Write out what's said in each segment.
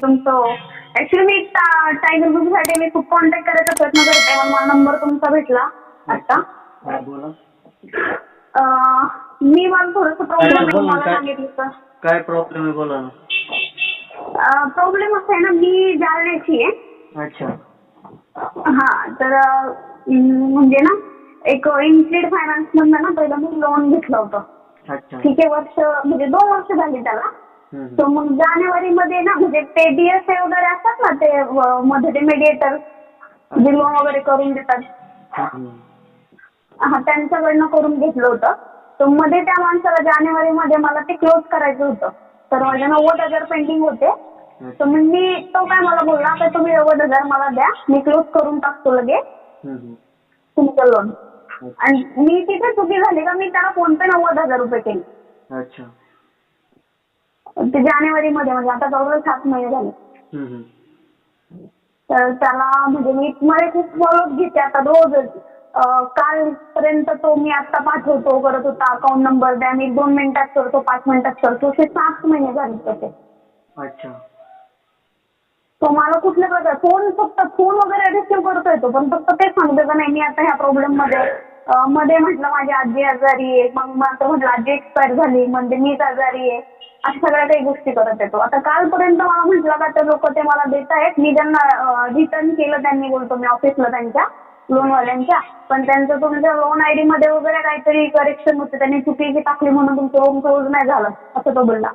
तुमचं ऍक्च्युली मी टायगर ग्रुपसाठी मी खूप कॉन्टॅक्ट करायचा प्रयत्न करते, मग मला नंबर तुमचा भेटला आता. बोला. मी मला थोडंसं प्रॉब्लेम मला सांगितलं तर. काय प्रॉब्लेम आहे बोला ना. प्रॉब्लेम असा आहे ना, मी जालन्याची आहे. अच्छा. हा तर म्हणजे ना एक इन्क्लिड फायनान्स मधनं ना पहिलं मी लोन घेतलं होतं. अच्छा. ठीक आहे, वर्ष म्हणजे 2 वर्ष झाली त्याला. तर मग जानेवारी मध्ये ना म्हणजे ते DSA वगैरे असतात ना, ते मध्ये ते मीडिएटर जे लोन वगैरे करून देतात, हा त्यांच्याकडनं करून घेतलं होतं. तर मध्ये त्या माणसाला जानेवारी मध्ये मला ते क्लोज करायचं होतं. तर माझे 90,000 पेंडिंग होते. तर मी तो काय मला बोलला तर तुम्ही 90,000 मला द्या, मी क्लोज करून टाकतो लगेच तुमचं लोन. आणि मी तिथे चुकी झाली का मी त्याला फोन पे 90,000 रुपये केले. अच्छा. ते जानेवारी मध्ये म्हणजे आता जवळजवळ 7 महिने झाले. तर त्याला म्हणजे मी मला खूप फॉलोअप घेते आता रोज. कालपर्यंत तो मी आता पाठवतो करत होता, अकाउंट नंबर द्या, मी 2 मिनिटात करतो 5 मिनिटात करतो, असे 7 महिने झाले त्याचे. अच्छा. तो मला कुठल्या प्रकार फक्त फोन वगैरे रिसिव्ह करतो येतो, पण फक्त तेच सांगतो का नाही मी आता ह्या प्रॉब्लेम मध्ये म्हटलं माझी आजी आजारी आहे, मग म्हटलं आजी एक्सपायर झाली म्हणजे मीच आजारी आहे, अशा सगळ्या काही गोष्टी करत येतो. आता कालपर्यंत मला म्हटलं का ते लोक ते मला देत आहेत, मी त्यांना रिटर्न केलं, त्यांनी बोलतो मी ऑफिसला त्यांच्या लोनवाल्यांच्या, पण त्यांचं तुमच्या लोन ID मध्ये वगैरे काहीतरी करेक्शन होते, त्यांनी चुकीची टाकली म्हणून तुमचं लोन क्लोज नाही झालं असं तो बोलला.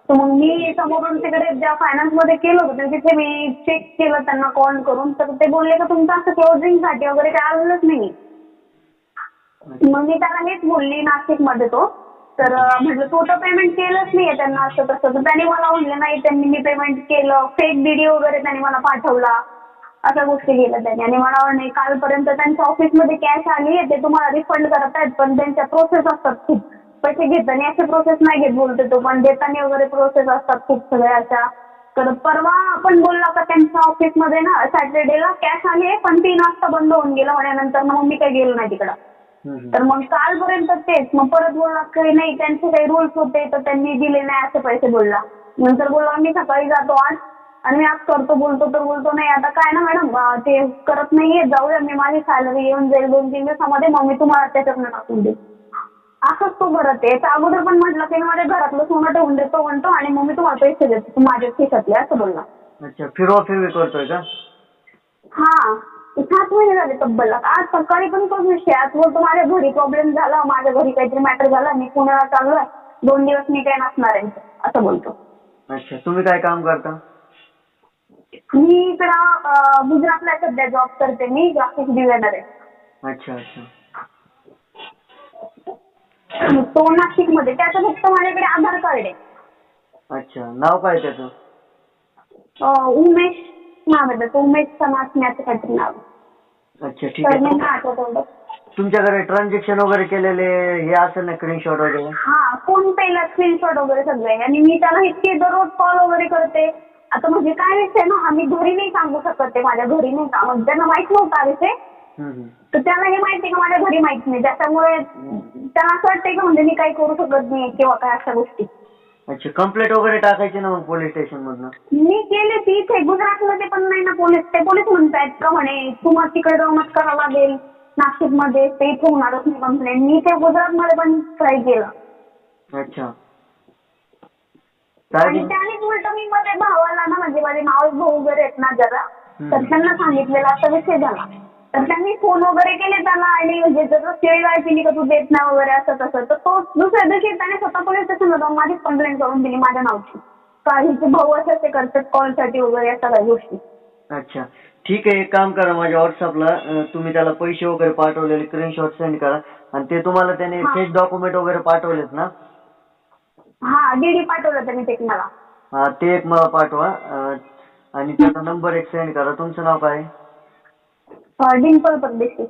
तर मग मी समोरून तिकडे ज्या फायनान्स मध्ये केलं होतं तिथे मी चेक केलं त्यांना कॉल करून, तर ते बोलले का तुमचं असं क्लोजिंगसाठी वगैरे काय आलेलंच नाही. मग मी त्याला हेच बोलली नाशिक मध्ये तो, तर म्हटलं तू तर पेमेंट केलंच नाहीये त्यांना असं तसं. तर त्यांनी मला म्हटलं नाही त्यांनी मी पेमेंट केलं, फेक DD वगैरे त्यांनी मला पाठवला, अशा गोष्टी केल्या त्यांनी. आणि मला नाही कालपर्यंत त्यांच्या ऑफिसमध्ये कॅश आली आहे, ते तुम्हाला रिफंड करतायत, पण त्यांच्या प्रोसेस असतात खूप, पैसे घेताना असे प्रोसेस नाही घेत बोलते तो, पण देताना वगैरे प्रोसेस असतात खूप सगळ्या अशा. तर परवा आपण बोलला का त्यांच्या ऑफिसमध्ये ना सॅटर्डेला कॅश आली आहे, पण 3 वाजता बंद होऊन गेलं म्हणे, मग मी काही गेलो नाही तिकडं. तर मग कालपर्यंत तेच, मग परत बोलला की नाही त्यांचे काही रूल्स होते तर त्यांनी दिले नाही असे पैसे बोलला. नंतर बोलला मी सकाळी जातो आज आणि मी आज करतो, बोलतो तर बोलतो नाही आता काय ना मॅडम ते करत नाहीये, जाऊया मी माझी सॅलरी येऊन जाईल 2-3 दिवसामध्ये, मग मी तुम्हाला त्याच्यातनं टाकून देईन. असंच तो करत आहे. त्या अगोदर पण म्हटलं की माझ्या घरातलं सोनं ठेवून देतो म्हणतो आणि मग मी तुम्हाला पैसे देतो माझ्या खिशातले असं बोलला. अच्छा. फिरवा फिरवी करतोय का? हा 7 महिने झाले तब्बल. आज सकाळी पण तोच विषय, आज बोलतो माझ्या घरी प्रॉब्लेम झाला, माझ्या घरी काहीतरी मॅटर झाला, मी पुण्याला चाललोय, 2 दिवस मी काय नसणार आहे असं बोलतो. अच्छा. तुम्ही काय काम करता? मी इकडं गुजरातला सध्या जॉब करते, मी ग्राफिक डिझायनर आहे. अच्छा अच्छा. तो नाशिक मध्ये, त्याचं फक्त माझ्याकडे आधार कार्ड आहे. अच्छा. नाव काय त्याचं? उमेश नाव आहे त्याचं, उमेश समासण्याचं काहीतरी नाव. अच्छा ठीक आहे. तुमच्याकडे ट्रान्झॅक्शन वगैरे केलेले हे असेल ना, स्क्रीनशॉट वगैरे? हा, फोन पेला स्क्रीनशॉट वगैरे सगळे. आणि मी त्याला इतके दररोज कॉल वगैरे करते. आता म्हणजे काय विषय ना, आम्ही घरी नाही सांगू शकत, ते माझ्या घरी नाही का, म्हणजे त्यांना माहित नव्हता विषय, तर त्याला हे माहिती का माझ्या घरी माहित नाही, त्याच्यामुळे त्याला असं वाटतंय का म्हणजे मी काही करू शकत नाही किंवा काय अशा गोष्टी. अच्छा. कंप्लेंट वगैरे टाकायची ना मग पोलीस स्टेशन मधनं? मी केले ती इथे गुजरातमध्ये पण नाही ना पोलीस, ते पोलीस म्हणतायत का म्हणे तुम्हाला तिकडे जाऊनच करावं लागेल, नाशिक मध्ये ते इथे होणारच नाही कंप्लेंट. मी ते गुजरातमध्ये पण ट्राय केलं. अच्छा. आणि त्यानेच उलट मी मध्ये भावाला ना, म्हणजे माझे मावस भाऊ वगैरे आहेत ना जरा, तर त्यांना सांगितलेला असा विषय झाला, तर त्यांनी फोन वगैरे केले त्याला आणि म्हणजे जसं शिवाय केली का तू देत नाही वगैरे असं तसं, तर तो दुसऱ्या दिवशी त्याने स्वतः पोलीस स्टेशनला जाऊन माझीच कंप्लेंट करून दिली माझ्या नावची, काहीचे भाऊ असं ते करतात कॉलसाठी वगैरे अशा काही गोष्टी. अच्छा ठीक आहे. एक काम करा, माझ्या व्हॉट्सअपला तुम्ही त्याला पैसे वगैरे पाठवलेले स्क्रीनशॉट सेंड करा, आणि ते तुम्हाला त्याने फेक डॉक्युमेंट वगैरे पाठवलेत ना? हा DD पाठवलं त्यांनी ते मला. हा ते एक मला पाठवा, आणि त्याचा नंबर एक सेंड करा. तुमचं नाव काय? डिंपल परदेशी.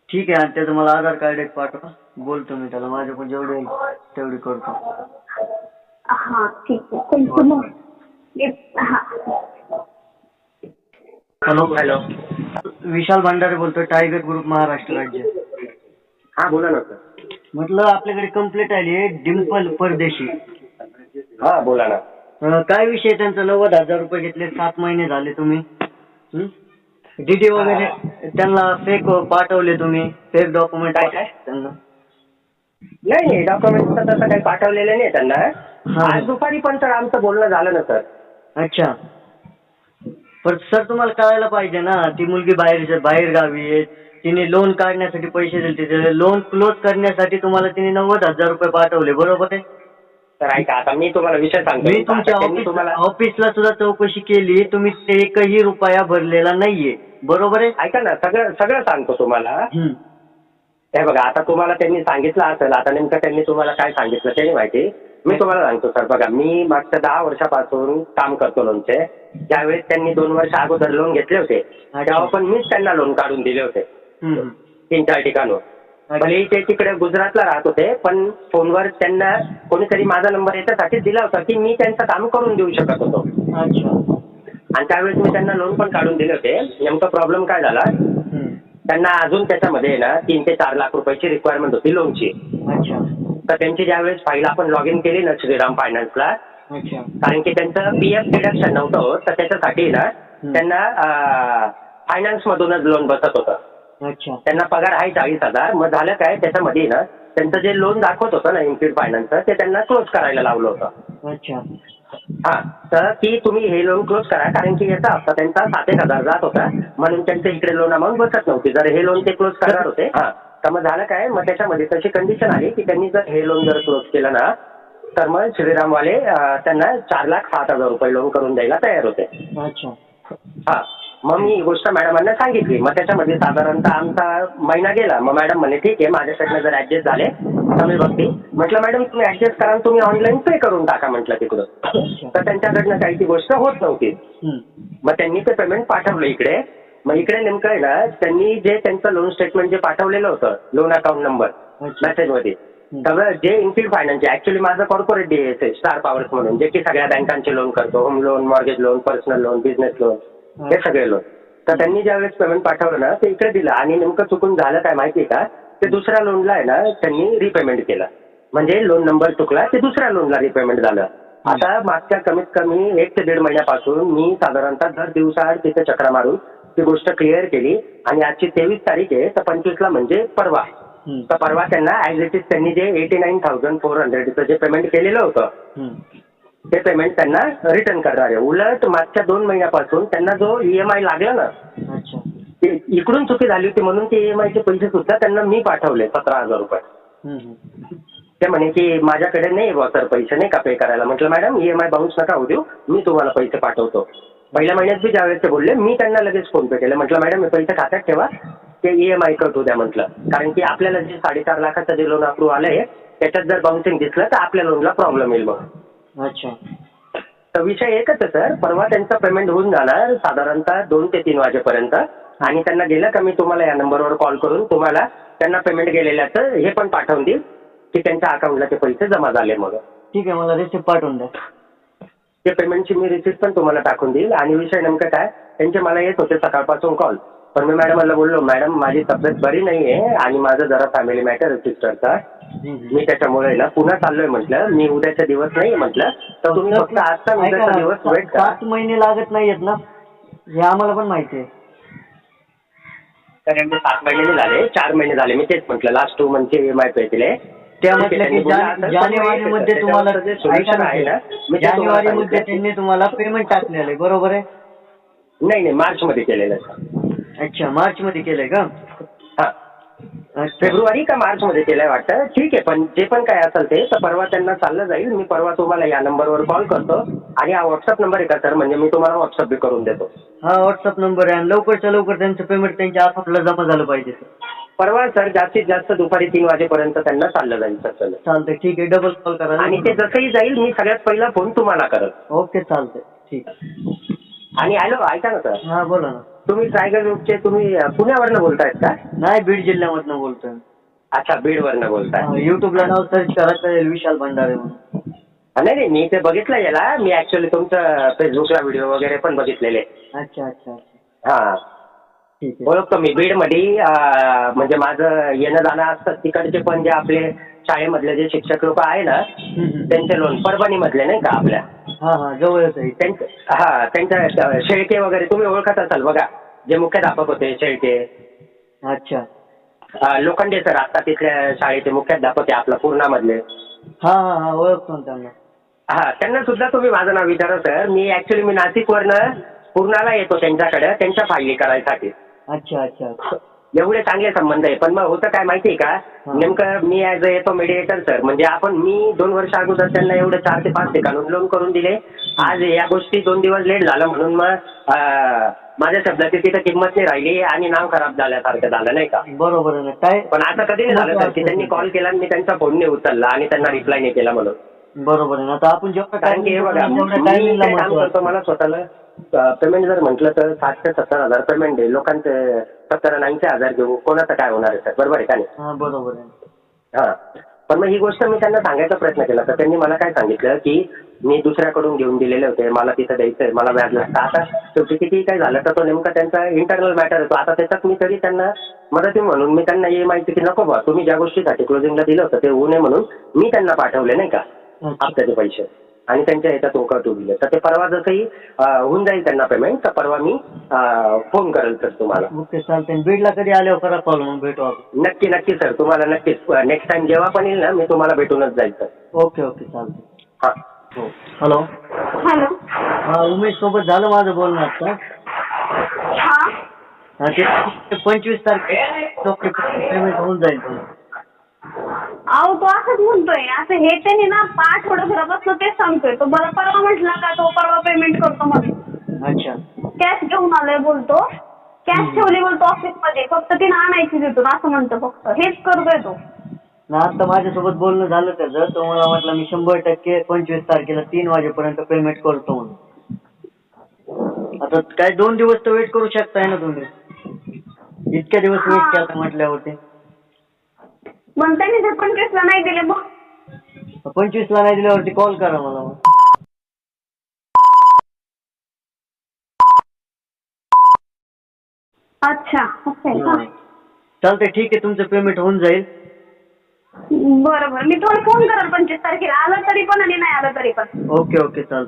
ठीक आहे. आणि त्याचं मला आधार कार्ड एक पाठवा, बोलतो मी त्याला, माझ्याकडून जेवढी होईल तेवढी करतो. हा ठीक आहे. Thank you. Hello hello. Vishal Bhandare बोलतोय, टायगर ग्रुप महाराष्ट्र राज्य. हा बोला ना सर. म्हटलं आपल्याकडे कंप्लेंट आली आहे डिंपल परदेशी. हा बोला ना. काय विषय त्यांचा 90,000 रुपये घेतले 7 महिने झाले तुम्ही डीडी वगैरे त्यांना फेक पाठवले तुम्ही फेक डॉक्युमेंट काय? त्यांना नाही डॉक्युमेंट तसं काही पाठवलेलं नाही त्यांना. हा. आज दुपारी पण तर आमचं बोलणं झालं ना सर. अच्छा पण सर तुम्हाला कळायला पाहिजे ना ती मुलगी बाहेर गावी आहे तिने लोन काढण्यासाठी पैसे दिले लोन क्लोज करण्यासाठी तुम्हाला तिने 90,000 रुपये पाठवले बरोबर आहे. तर ऐका आता मी तुम्हाला विषय सांगतो. मी तुमच्या ऑफिसला सुद्धा चौकशी केली तुम्ही एकही रुपया भरलेला नाहीये बरोबर आहे. ऐका ना सगळं सांगतो तुम्हाला. हे बघा आता तुम्हाला त्यांनी सांगितलं असेल आता नेमकं त्यांनी तुम्हाला काय सांगितलं ते नाही माहिती. मी तुम्हाला सांगतो सर बघा मी मागच्या 10 वर्षापासून काम करतो लोनचे. ज्यावेळेस त्यांनी 2 वर्ष अगोदर लोन घेतले होते तेव्हा पण मीच त्यांना लोन काढून दिले होते 3-4 ठिकाणवर. भले ते तिकडे गुजरातला राहत होते पण फोनवर त्यांना कोणीतरी माझा नंबर याच्यासाठी दिला होता की मी त्यांचं काम करून देऊ शकत होतो. आणि त्यावेळेस मी त्यांना लोन पण काढून दिले होते. नेमका प्रॉब्लेम काय झाला त्यांना अजून त्याच्यामध्ये ना 3 ते 4 लाख रुपयाची रिक्वायरमेंट होती लोनची. तर त्यांची ज्यावेळेस फाईल आपण लॉग इन केली ना श्रीराम फायनान्सला कारण की त्यांचं पीएफ डिडक्शन नव्हतं तर त्याच्यासाठी ना त्यांना फायनान्स मधूनच लोन बसत होतं. त्यांना पगार आहे 40,000. मग झालं काय त्याच्यामध्ये ना त्यांचं जे लोन दाखवत होतं ना इन्फिड फायनान्सचं ते त्यांना क्लोज करायला लावलं होतं. हा तर की तुम्ही हे लोन क्लोज करा कारण की याचा हप्ता त्यांचा 7,000 जात होता म्हणून त्यांचं इकडे लोन अमाऊंट बसत नव्हती. जर हे लोन ते क्लोज करणार होते हा तर मग झालं काय मग त्याच्यामध्ये तशी कंडिशन आली की त्यांनी जर हे लोन जर क्लोज केलं ना तर मग श्रीरामवाले त्यांना 4,07,000 रुपये लोन करून द्यायला तयार होते. हा मग मी ही गोष्ट मॅडमांना सांगितली. मग त्याच्यामध्ये साधारणतः आमचा महिना गेला. मग मॅडम म्हणे ठीक आहे माझ्याकडनं जर ऍडजस्ट झाले तर मी बघते. म्हटलं मॅडम तुम्ही ऍडजस्ट करा तुम्ही ऑनलाईन पे करून टाका म्हटलं तिकडं. तर त्यांच्याकडनं काही ती गोष्ट होत नव्हती. मग त्यांनी ते पेमेंट पाठवलं इकडे. मग इकडे नेमकं आहे ना त्यांनी जे त्यांचं लोन स्टेटमेंट जे पाठवलेलं होतं लोन अकाउंट नंबर मेसेजमध्ये सगळं जे इन्फिड फायनान्सचे ऍक्च्युली माझं कॉर्पोरेट डीएस आहे स्टार पॉवर्स म्हणून जे की सगळ्या बँकांचे लोन करतो home loan mortgage loan personal loan business loan हे सगळे लोन. तर त्यांनी ज्यावेळेस पेमेंट पाठवलं ना ते इकडे दिलं आणि नेमकं चुकून झालं काय माहिती आहे का ते दुसऱ्या लोनला आहे ना त्यांनी रिपेमेंट केलं. म्हणजे लोन नंबर चुकला ते दुसऱ्या लोनला रिपेमेंट झालं. आता मागच्या कमीत कमी 1 ते 1.5 महिन्यापासून मी साधारणतः दर दिवसाआड तिथे चक्रा मारून ती गोष्ट क्लिअर केली आणि आजची 23 तारीख आहे तर 25ला म्हणजे परवा. तर परवा त्यांना ऍज इट इज त्यांनी जे 89,400 जे पेमेंट केलेलं होतं ते पेमेंट त्यांना रिटर्न करणार आहे. उलट मागच्या 2 महिन्यापासून त्यांना जो ईएमआय लागला ना ते इकडून चुकी झाली होती म्हणून ते ईएमआयचे पैसे सुद्धा त्यांना मी पाठवले 17,000 रुपये. ते म्हणे की माझ्याकडे नाही बुवा सर पैसे नाही का पे करायला. म्हटलं मॅडम ईएमआय बाउन्स नका होऊ देऊ मी तुम्हाला पैसे पाठवतो. पहिल्या महिन्यात बी ज्यावेळेस ते बोलले मी त्यांना लगेच फोन पे केले. म्हटलं मॅडम हे पैसे खात्यात ठेवा ते ईएमआय कट होऊ द्या म्हटलं. कारण की आपल्याला जे 4.5 लाखाचं जे लोन अप्रूव्ह आलंय त्याच्यात जर बाउन्सिंग दिसलं तर आपल्या लोनला प्रॉब्लेम येईल मग. तर विषय एकच आहे सर परवा त्यांचं पेमेंट होऊन जाणार साधारणतः 2 ते 3 वाजेपर्यंत आणि त्यांना गेलं का मी तुम्हाला या नंबरवर कॉल करून तुम्हाला त्यांना पेमेंट गेलेल्याचं हे पण पाठवून देईल की त्यांच्या अकाउंटला ते पैसे जमा झाले. मग ठीक आहे मला रिसिप्ट पाठवून द्या. ते पेमेंटची मी रिसिप्ट पण तुम्हाला टाकून देईल. आणि विषय नेमकं काय त्यांचे मला येत होते सकाळपासून कॉल पण मी मॅडमला बोललो मॅडम माझी तब्येत बरी नाही आहे आणि माझं जरा फॅमिली मॅटर आहे सिस्टरचा मी त्याच्यामुळे ना पुन्हा चाललोय म्हटलं मी उद्याचा दिवस नाही म्हटलं तर तुम्ही फक्त आजचा उद्याचा दिवस वेट करा. 7 महिने लागत नाहीयेत ना हे आम्हाला पण माहिती आहे. तर 7 महिने झाले 4 महिने झाले मी तेच म्हटलं लास्ट 2 मंथचे ईएमआय पे केले. त्या म्हटलं की जानेवारीमध्ये तुम्हाला सोल्युशन आहे ना जानेवारीमध्ये त्यांनी तुम्हाला पेमेंट टाकलेलं आहे बरोबर आहे. नाही मार्चमध्ये केलेलं आहे. अच्छा मार्चमध्ये केलंय का. हा फेब्रुवारी का मार्चमध्ये केलंय वाटतं. ठीक आहे पण जे पण काय असेल ते तर परवा त्यांना चाललं जाईल. मी परवा तुम्हाला या नंबरवर कॉल करतो आणि हा व्हॉट्सअप नंबर आहे का सर म्हणजे मी तुम्हाला व्हॉट्सअप बी करून देतो. हा व्हॉट्सअप नंबर आहे आणि लवकरच्या लवकर त्यांचं पेमेंट त्यांच्या अकाउंटला जमा झालं पाहिजे सर. परवा सर जास्तीत जास्त दुपारी 3 वाजेपर्यंत त्यांना चाललं जाईल सर. चालतंय ठीक आहे डबल कॉल करा आणि ते जसंही जाईल मी सगळ्यात पहिला फोन तुम्हाला करत. ओके चालतंय ठीक. आणि हॅलो ऐका ना सर. हा बोला ना. तुम्ही ट्रायगल रोडचे तुम्ही पुण्यावरनं बोलतायत का. नाही बीड जिल्ह्यामधनं बोलतोय. अच्छा बीडवरनं बोलताय. युट्यूबला नाव सर्च करा विशाल भंडारे म्हणून. नाही मी ते बघितलं याला मी ऍक्च्युली तुमचं फेसबुकला व्हिडिओ वगैरे पण बघितलेले. अच्छा अच्छा हा ठीक आहे. ओळखतो मी बीडमध्ये म्हणजे माझं येणं जाणं असतं तिकडचे पण जे आपले शाळेमधले जे शिक्षक लोक आहे ना त्यांचे लोन परभणीमधले नाही का आपल्या हा जवळच आहे. त्यांच्या शेळके वगैरे तुम्ही ओळखत असाल बघा जे मुख्याध्यापक होते शेळके. अच्छा. लोखंडे सर आता तिथल्या शाळेचे मुख्याध्यापक आहे आपल्या पूर्णामधले. हा ओळखतो ना त्यांना. त्यांना सुद्धा तुम्ही माझं नाव विचारा सर. मी ऍक्च्युली नाशिकवरनं पूर्णाला येतो त्यांच्याकडे त्यांच्या फायली करायसाठी. अच्छा. एवढे चांगले संबंध आहे. पण मग होतं काय माहितीये का नेमकं मी ऍज अ येतो मेडिएटर सर म्हणजे मी 2 वर्ष अगोदर त्यांना एवढे 4 ते 5 ठिकाणून लोन करून दिले. आज या गोष्टी 2 दिवस लेट झालं म्हणून मग माझ्या शब्दाची तिथं किंमत नाही राहिली आणि नाव खराब झाल्यासारखं झालं नाही का. बरोबर आहे ना. काय पण असं कधी नाही झालं सर की त्यांनी कॉल केला आणि मी त्यांचा फोन नाही उचलला आणि त्यांना रिप्लाय नाही केला म्हणून. बरोबर आहे ना. आता आपण जेवढं कारण की हे बघा मी ते काम करतो मला स्वतःला पेमेंट जर म्हटलं तर 60,000 ते 70,000 पेमेंट आहे. लोकांचे 70,000-80,000 घेऊ कोणाचं काय होणार आहे सर. बरोबर आहे का नाही. हा बरोबर आहे. पण मग ही गोष्ट मी त्यांना सांगायचा प्रयत्न केला तर त्यांनी मला काय सांगितलं की मी दुसऱ्याकडून घेऊन दिलेले होते मला तिथं द्यायचंय मला व्याज लागतं. आता शेवटी किती काय झालं तर तो नेमका त्यांचा इंटरनल मॅटर होतो. आता त्याच्यात मी तरी त्यांना मदती म्हणून मी त्यांना हे माहिती की नको बा तुम्ही ज्या गोष्टीसाठी क्लोजिंगला दिलं होतं ते होऊ नये म्हणून मी त्यांना पाठवले नाही का हप्त्याचे पैसे आणि त्यांच्या ह्याच्यात ओकाटू दिले. तर ते परवा जसंही होऊन जाईल त्यांना पेमेंट तर परवा मी फोन करेल सर तुम्हाला. ओके चालतंय. बीडला कधी आल्यावर करा कॉल मग भेटू आपण. नक्की सर तुम्हाला नक्कीच नेक्स्ट टाइम जेव्हा पण येईल ना मी तुम्हाला भेटूनच जाईल सर. ओके चालतंय. हॅलो. हा उमेश सोबत झालं माझं बोलणं आता. ते 25 तारखेला पेमेंट होऊन जाईल. अहो तो असंच म्हणतोय असं हे त्याने ना 5 आठवड्याभरापासून तेच सांगतोय. तो मला परवा म्हटला का तो परवा पेमेंट करतो म्हणून. अच्छा. कॅश घेऊन आलोय बोलतो. कॅश ठेवली बोलतो ऑफिसमध्ये फक्त तिने आणायची तिथून असं म्हणतो फक्त हेच करतोय तो. ना आता माझ्यासोबत बोलणं झालं त्याचं तो मला म्हटलं मी 100% 25 तारखेला 3 वाजेपर्यंत पेमेंट करतो म्हणून. आता काय 2 दिवस तर वेट करू शकताय ना तुम्ही. इतक्या दिवस वेट केला म्हटल्यावरती. पण त्यांनी जर 25ला नाही दिले मग 25ला नाही दिल्यावरती कॉल करा मला मग. अच्छा असं आहे. चालतंय ठीक आहे तुमचं पेमेंट होऊन जाईल. बरं मी तुम्हाला फोन करेल 25 तारखेला आलं तरी पण आणि नाही आलं तरी पण. ओके चालतंय.